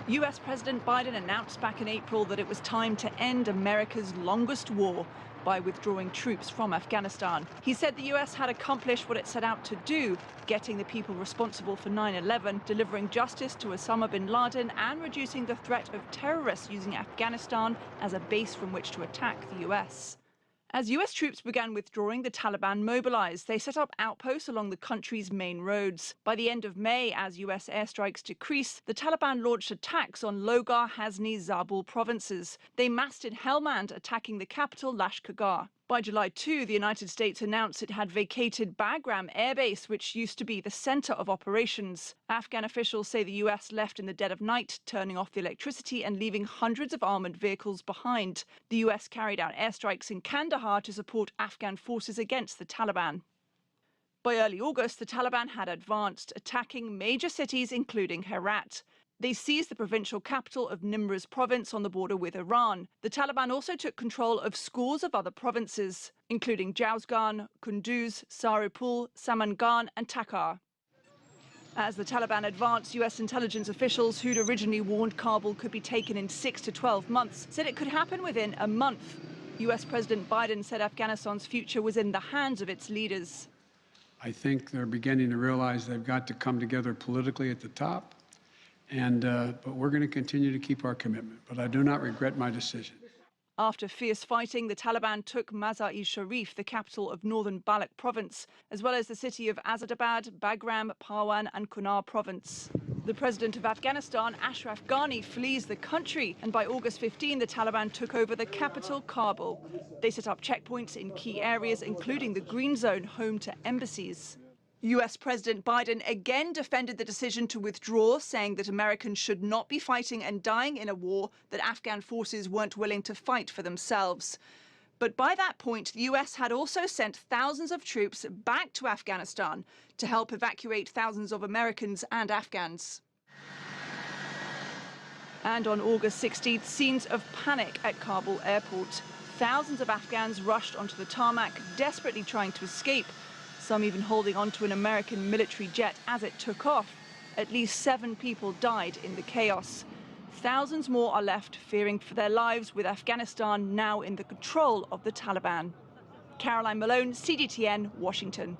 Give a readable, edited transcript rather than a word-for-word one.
US President Biden announced back in April that it was time to end America's longest war by withdrawing troops from Afghanistan. He said the US had accomplished what it set out to do, getting the people responsible for 9/11, delivering justice to Osama bin Laden, and reducing the threat of terrorists using Afghanistan as a base from which to attack the US. As US troops began withdrawing, the Taliban mobilized. They set up outposts along the country's main roads. By the end of May, as US airstrikes decreased, the Taliban launched attacks on Logar, Ghazni, Zabul provinces. They massed in Helmand, attacking the capital, Lashkargah. By July 2, the United States announced it had vacated Bagram Air Base, which used to be the center of operations. Afghan officials say the US left in the dead of night, turning off the electricity and leaving hundreds of armored vehicles behind. The US carried out airstrikes in Kandahar to support Afghan forces against the Taliban. By early August, the Taliban had advanced, attacking major cities including Herat. They seized the provincial capital of Nimruz province on the border with Iran. The Taliban also took control of scores of other provinces, including Jowzjan, Kunduz, Saripul, Samangan and Takhar. As the Taliban advanced, US intelligence officials who'd originally warned Kabul could be taken in 6 to 12 months said it could happen within a month. US President Biden said Afghanistan's future was in the hands of its leaders. I think they're beginning to realize they've got to come together politically at the top. But we're going to continue to keep our commitment. But I do not regret my decision. After fierce fighting, the Taliban took Mazar-e-Sharif, the capital of northern Balak province, as well as the city of Asadabad, Bagram, Parwan and Kunar province. The president of Afghanistan, Ashraf Ghani, flees the country, and by August 15, the Taliban took over the capital, Kabul. They set up checkpoints in key areas, including the Green Zone, home to embassies. US President Biden again defended the decision to withdraw, saying that Americans should not be fighting and dying in a war that Afghan forces weren't willing to fight for themselves. But by that point, the US had also sent thousands of troops back to Afghanistan to help evacuate thousands of Americans and Afghans. And on August 16th, scenes of panic at Kabul airport. Thousands of Afghans rushed onto the tarmac, desperately trying to escape, some even holding onto an American military jet as it took off. At least 7 people died in the chaos. Thousands more are left fearing for their lives, with Afghanistan now in the control of the Taliban. Caroline Malone, CGTN, Washington.